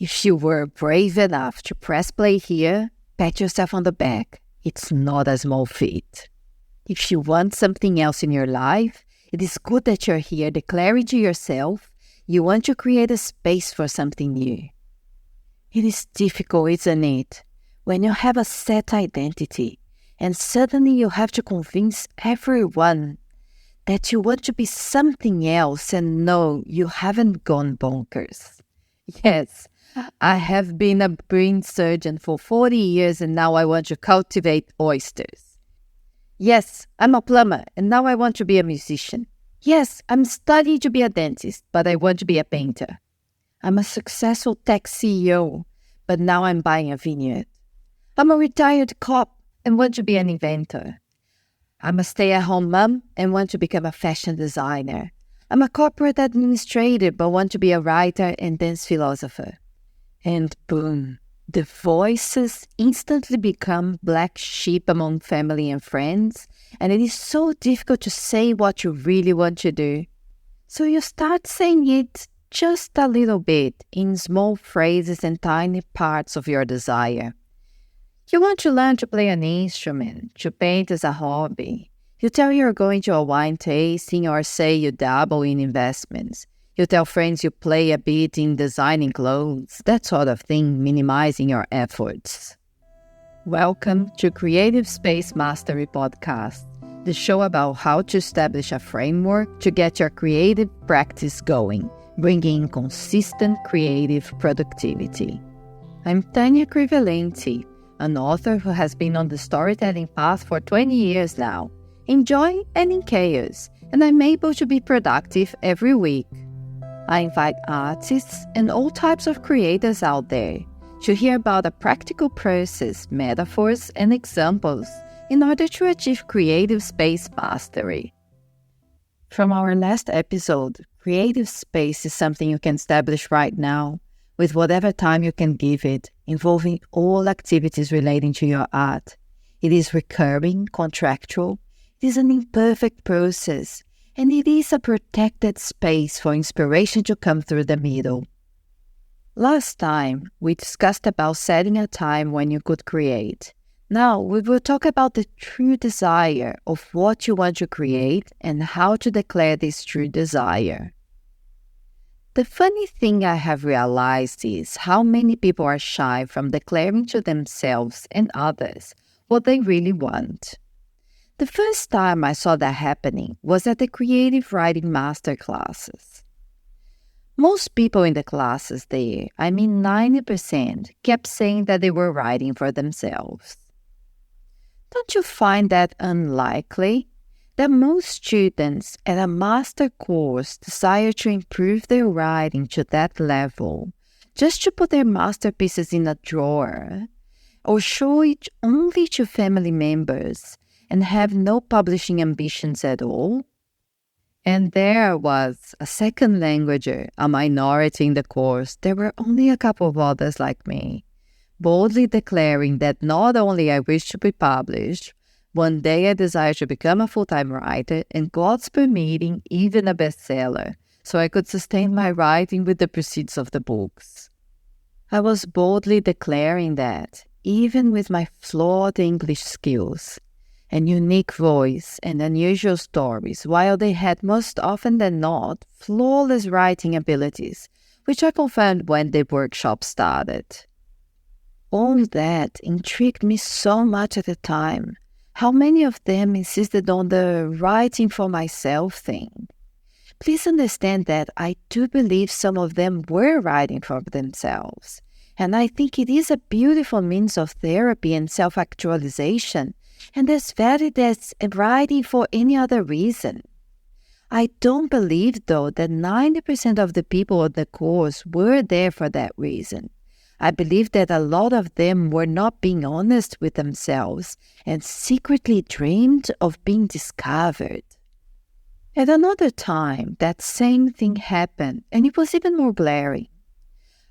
If you were brave enough to press play here, pat yourself on the back. It's not a small feat. If you want something else in your life, it is good that you're here declaring to yourself you want to create a space for something new. It is difficult, isn't it? When you have a set identity and suddenly you have to convince everyone that you want to be something else, and no, you haven't gone bonkers. Yes, I have been a brain surgeon for 40 years and now I want to cultivate oysters. Yes, I'm a plumber and now I want to be a musician. Yes, I'm studying to be a dentist, but I want to be a painter. I'm a successful tech CEO, but now I'm buying a vineyard. I'm a retired cop and want to be an inventor. I'm a stay-at-home mom and want to become a fashion designer. I'm a corporate administrator but want to be a writer and dance philosopher. And boom, the voices instantly become black sheep among family and friends, and it is so difficult to say what you really want to do. So you start saying it just a little bit in small phrases and tiny parts of your desire. You want to learn to play an instrument, to paint as a hobby. You tell you're going to a wine tasting or say you dabble in investments. You tell friends you play a bit in designing clothes, that sort of thing, minimizing your efforts. Welcome to Creative Space Mastery Podcast, the show about how to establish a framework to get your creative practice going, bringing in consistent creative productivity. I'm Tanya Crivelenti, an author who has been on the storytelling path for 20 years now, in joy and in chaos, and I'm able to be productive every week. I invite artists and all types of creators out there to hear about a practical process, metaphors, and examples in order to achieve creative space mastery. From our last episode, creative space is something you can establish right now with whatever time you can give it, involving all activities relating to your art. It is recurring, contractual, it is an imperfect process, and it is a protected space for inspiration to come through the middle. Last time, we discussed about setting a time when you could create. Now, we will talk about the true desire of what you want to create and how to declare this true desire. The funny thing I have realized is how many people are shy from declaring to themselves and others what they really want. The first time I saw that happening was at the creative writing master classes. Most people in the classes there, 90%, kept saying that they were writing for themselves. Don't you find that unlikely? That most students at a master course desire to improve their writing to that level, just to put their masterpieces in a drawer, or show it only to family members, and have no publishing ambitions at all? And there was a second languager, a minority in the course. There were only a couple of others like me, boldly declaring that not only I wish to be published, one day I desire to become a full-time writer and, God's permitting, even a bestseller, so I could sustain my writing with the proceeds of the books. I was boldly declaring that, even with my flawed English skills and unique voice and unusual stories, while they had most often than not flawless writing abilities, which I confirmed when the workshop started. All that intrigued me so much at the time. How many of them insisted on the writing for myself thing? Please understand that I do believe some of them were writing for themselves, and I think it is a beautiful means of therapy and self-actualization, and as valid as writing for any other reason. I don't believe, though, that 90% of the people on the course were there for that reason. I believe that a lot of them were not being honest with themselves and secretly dreamed of being discovered. At another time, that same thing happened, and it was even more glaring.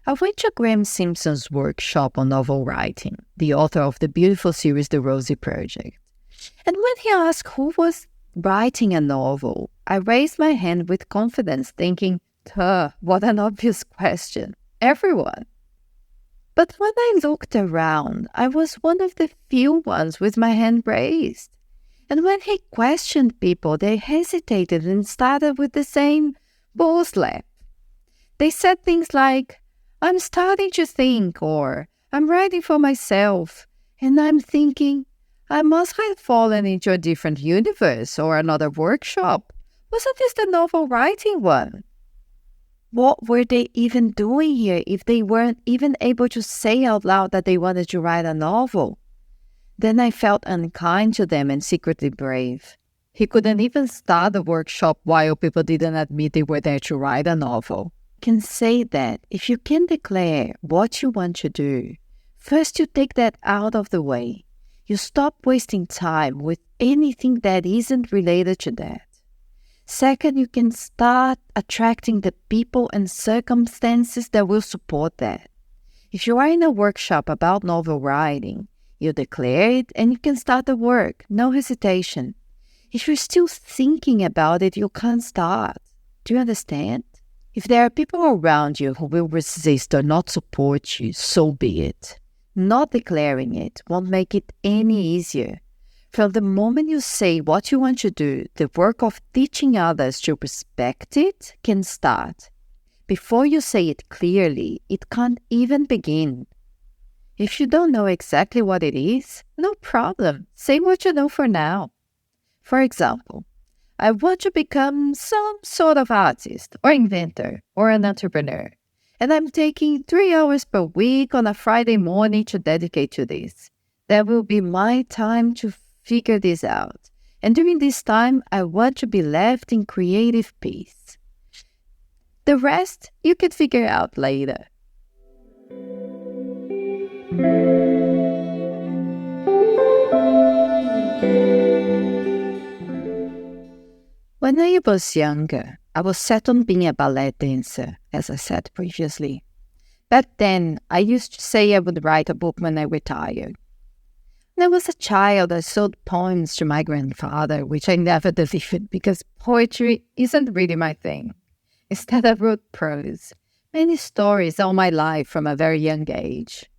I went to Graham Simpson's workshop on novel writing, the author of the beautiful series The Rosie Project. And when he asked who was writing a novel, I raised my hand with confidence, thinking, duh, what an obvious question. Everyone. But when I looked around, I was one of the few ones with my hand raised. And when he questioned people, they hesitated and started with the same bull slap. They said things like, I'm starting to think, or I'm writing for myself. And I'm thinking, I must have fallen into a different universe or another workshop. Wasn't this the novel writing one? What were they even doing here if they weren't even able to say out loud that they wanted to write a novel? Then I felt unkind to them and secretly brave. He couldn't even start a workshop while people didn't admit they were there to write a novel. You can say that if you can declare what you want to do, first you take that out of the way. You stop wasting time with anything that isn't related to that. Second, you can start attracting the people and circumstances that will support that. If you are in a workshop about novel writing, you declare it and you can start the work, no hesitation. If you're still thinking about it, you can't start. Do you understand? If there are people around you who will resist or not support you, so be it. Not declaring it won't make it any easier. From the moment you say what you want to do, the work of teaching others to respect it can start. Before you say it clearly, it can't even begin. If you don't know exactly what it is, no problem. Say what you know for now. For example, I want to become some sort of artist or inventor or an entrepreneur. And I'm taking 3 hours per week on a Friday morning to dedicate to this. That will be my time to figure this out. And during this time, I want to be left in creative peace. The rest, you can figure out later. When I was younger, I was set on being a ballet dancer, as I said previously. Back then, I used to say I would write a book when I retired. When I was a child, I sold poems to my grandfather, which I never delivered because poetry isn't really my thing. Instead, I wrote prose, many stories all my life from a very young age.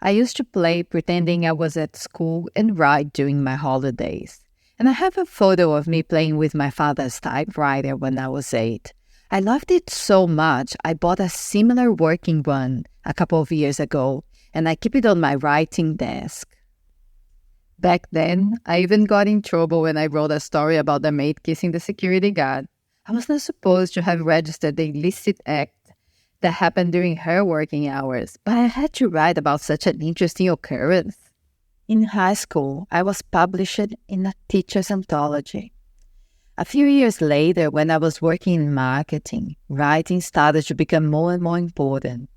I used to play pretending I was at school and write during my holidays. And I have a photo of me playing with my father's typewriter when I was 8. I loved it so much, I bought a similar working one a couple of years ago, and I keep it on my writing desk. Back then, I even got in trouble when I wrote a story about the maid kissing the security guard. I was not supposed to have registered the illicit act that happened during her working hours, but I had to write about such an interesting occurrence. In high school, I was published in a teacher's anthology. A few years later, when I was working in marketing, writing started to become more and more important.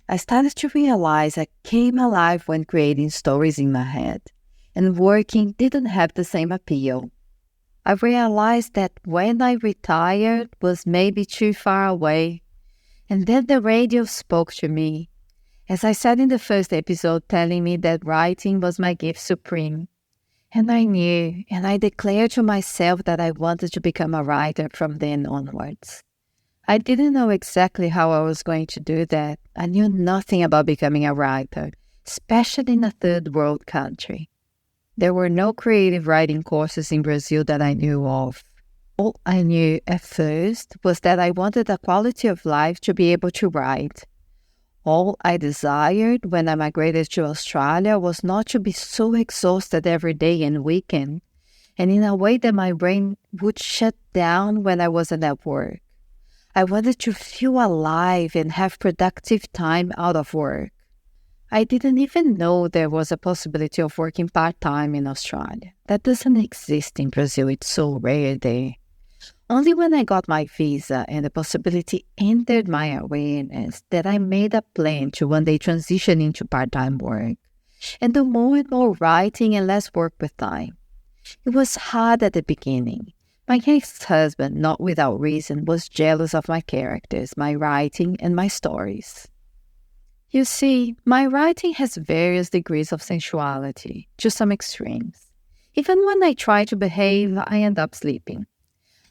I started to realize I came alive when creating stories in my head, and working didn't have the same appeal. I realized that when I retired was maybe too far away, and then the radio spoke to me, as I said in the first episode, telling me that writing was my gift supreme. And I knew, and I declared to myself that I wanted to become a writer from then onwards. I didn't know exactly how I was going to do that. I knew nothing about becoming a writer, especially in a third world country. There were no creative writing courses in Brazil that I knew of. All I knew at first was that I wanted a quality of life to be able to write. All I desired when I migrated to Australia was not to be so exhausted every day and weekend, and in a way that my brain would shut down when I wasn't at work. I wanted to feel alive and have productive time out of work. I didn't even know there was a possibility of working part-time in Australia. That doesn't exist in Brazil. It's so rare there. Only when I got my visa and the possibility entered my awareness that I made a plan to one day transition into part-time work and do more and more writing and less work with time. It was hard at the beginning. My ex-husband, not without reason, was jealous of my characters, my writing, and my stories. You see, my writing has various degrees of sensuality, to some extremes. Even when I try to behave, I end up sleeping.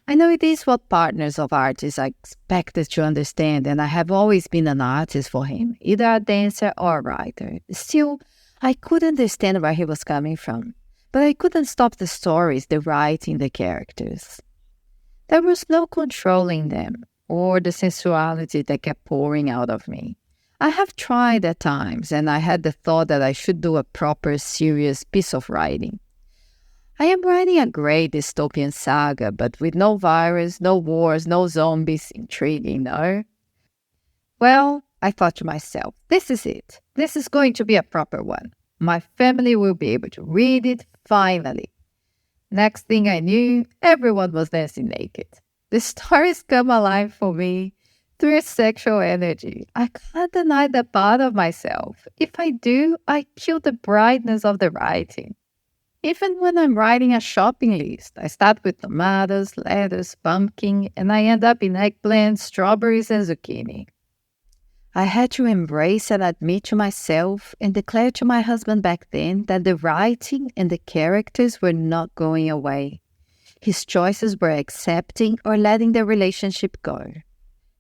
I know it is what partners of artists are expected to understand, and I have always been an artist for him, either a dancer or a writer. Still, I could understand where he was coming from, but I couldn't stop the stories, the writing, the characters. There was no controlling them, or the sensuality that kept pouring out of me. I have tried at times, and I had the thought that I should do a proper, serious piece of writing. I am writing a great dystopian saga, but with no virus, no wars, no zombies. Intriguing, no? Well, I thought to myself, this is it. This is going to be a proper one. My family will be able to read it, finally. Next thing I knew, everyone was dancing naked. The stories come alive for me through sexual energy. I can't deny that part of myself. If I do, I kill the brightness of the writing. Even when I'm writing a shopping list, I start with tomatoes, lettuce, pumpkin, and I end up in eggplant, strawberries, and zucchini. I had to embrace and admit to myself and declare to my husband back then that the writing and the characters were not going away. His choices were accepting or letting the relationship go.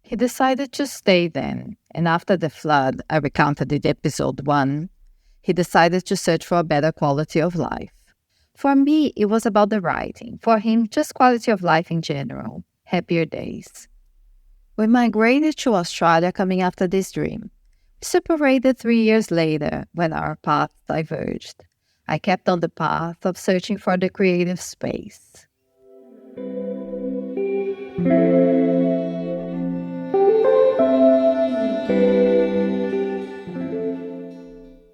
He decided to stay then, and after the flood, I recounted in episode 1, he decided to search for a better quality of life. For me, it was about the writing. For him, just quality of life in general. Happier days. We migrated to Australia coming after this dream. We separated 3 years later when our paths diverged. I kept on the path of searching for the creative space.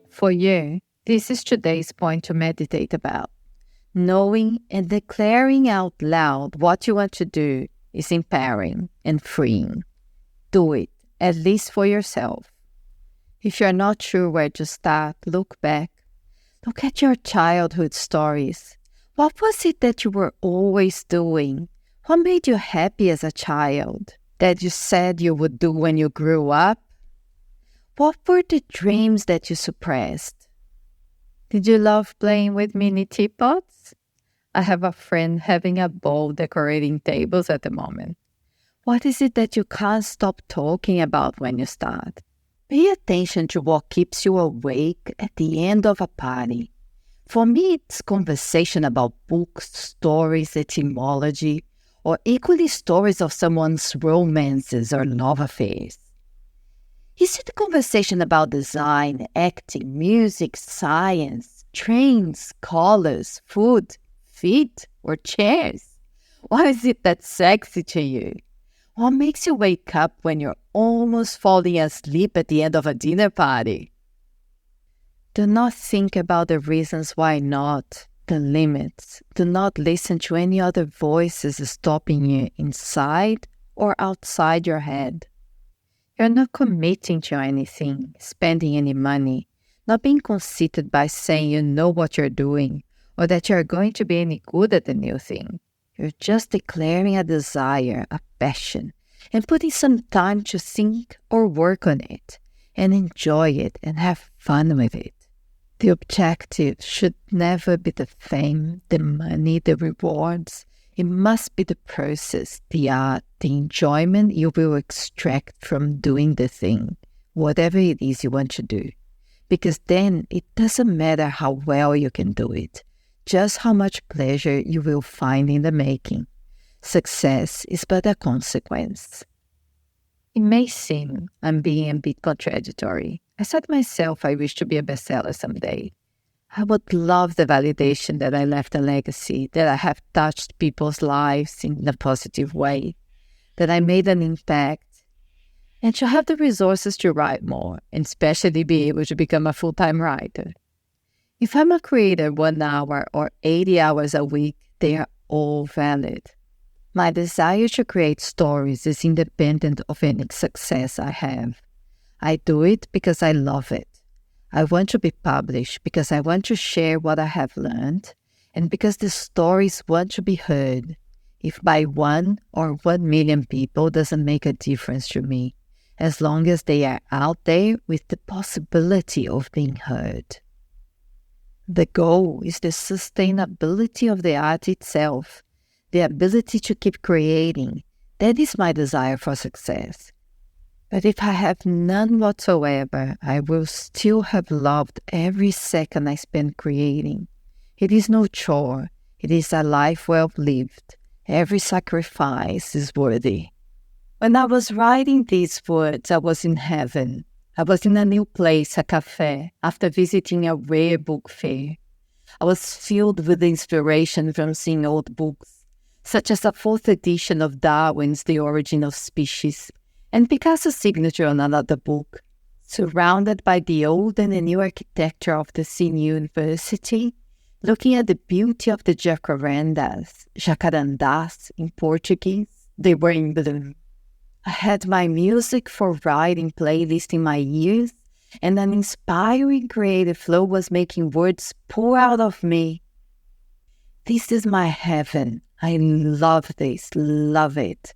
For you, this is today's point to meditate about. Knowing and declaring out loud what you want to do is empowering and freeing. Do it, at least for yourself. If you're not sure where to start, look back. Look at your childhood stories. What was it that you were always doing? What made you happy as a child that you said you would do when you grew up? What were the dreams that you suppressed? Did you love playing with mini teapots? I have a friend having a ball decorating tables at the moment. What is it that you can't stop talking about when you start? Pay attention to what keeps you awake at the end of a party. For me, it's conversation about books, stories, etymology, or equally stories of someone's romances or love affairs. Is it a conversation about design, acting, music, science, trains, colors, food, feet, or chairs? What is it that's sexy to you? What makes you wake up when you're almost falling asleep at the end of a dinner party? Do not think about the reasons why not, the limits. Do not listen to any other voices stopping you inside or outside your head. You're not committing to anything, spending any money, not being conceited by saying you know what you're doing or that you're going to be any good at the new thing. You're just declaring a desire, a passion, and putting some time to think or work on it and enjoy it and have fun with it. The objective should never be the fame, the money, the rewards. It must be the process, the art, the enjoyment you will extract from doing the thing, whatever it is you want to do. Because then it doesn't matter how well you can do it, just how much pleasure you will find in the making. Success is but a consequence. It may seem I'm being a bit contradictory. I said myself I wish to be a bestseller someday. I would love the validation that I left a legacy, that I have touched people's lives in a positive way, that I made an impact, and to have the resources to write more, and especially be able to become a full-time writer. If I'm a creator 1 hour or 80 hours a week, they are all valid. My desire to create stories is independent of any success I have. I do it because I love it. I want to be published because I want to share what I have learned and because the stories want to be heard. If by 1 or 1 million people doesn't make a difference to me, as long as they are out there with the possibility of being heard. The goal is the sustainability of the art itself, the ability to keep creating. That is my desire for success. But if I have none whatsoever, I will still have loved every second I spent creating. It is no chore. It is a life well lived. Every sacrifice is worthy. When I was writing these words, I was in heaven. I was in a new place, a cafe, after visiting a rare book fair. I was filled with inspiration from seeing old books, such as the 4th edition of Darwin's The Origin of Species, and Picasso's signature on another book. Surrounded by the old and the new architecture of the Cine University, looking at the beauty of the jacarandás in Portuguese, they were in bloom. I had my music for writing playlist in my ears, and an inspiring creative flow was making words pour out of me. This is my heaven. I love this, love it.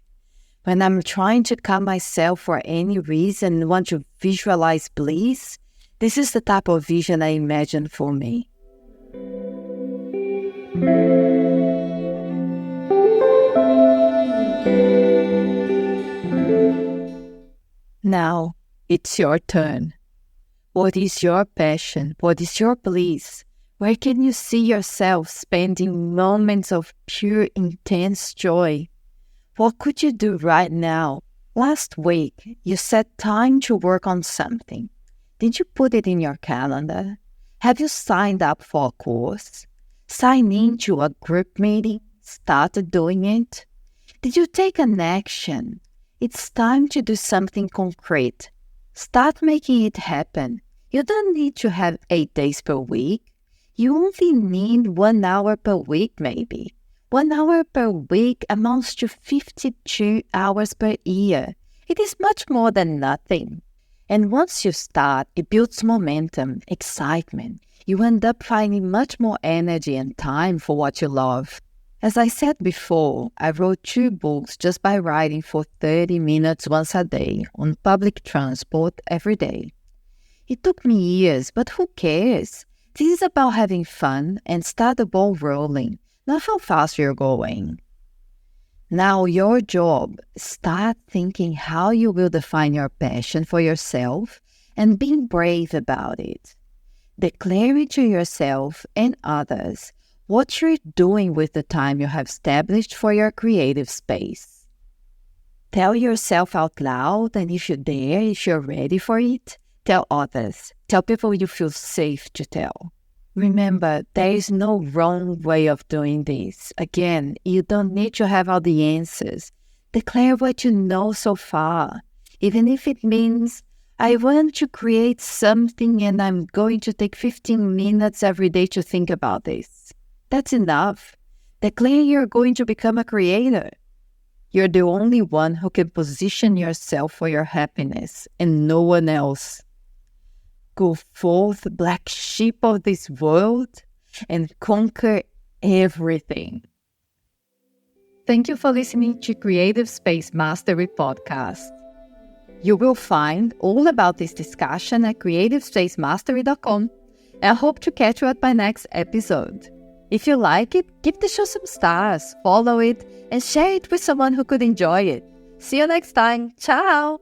When I'm trying to calm myself for any reason and want to visualize bliss, this is the type of vision I imagine for me. Now, it's your turn. What is your passion? What is your bliss? Where can you see yourself spending moments of pure, intense joy? What could you do right now? Last week, you set time to work on something. Did you put it in your calendar? Have you signed up for a course? Sign into a group meeting? Started doing it? Did you take an action? It's time to do something concrete. Start making it happen. You don't need to have 8 days per week. You only need 1 hour per week, maybe. 1 hour per week amounts to 52 hours per year. It is much more than nothing. And once you start, it builds momentum, excitement. You end up finding much more energy and time for what you love. As I said before, I wrote 2 books just by writing for 30 minutes once a day on public transport every day. It took me years, but who cares? This is about having fun and start the ball rolling, not how fast you're going. Now your job, start thinking how you will define your passion for yourself and being brave about it. Declare it to yourself and others what you're doing with the time you have established for your creative space. Tell yourself out loud, and if you dare, if you're ready for it, tell others. Tell people you feel safe to tell. Remember, there is no wrong way of doing this. Again, you don't need to have all the answers. Declare what you know so far, even if it means, I want to create something and I'm going to take 15 minutes every day to think about this. That's enough. Declare you're going to become a creator. You're the only one who can position yourself for your happiness and no one else. Go forth, black sheep of this world, and conquer everything. Thank you for listening to Creative Space Mastery Podcast. You will find all about this discussion at creativespacemastery.com, and I hope to catch you at my next episode. If you like it, give the show some stars, follow it, and share it with someone who could enjoy it. See you next time. Ciao!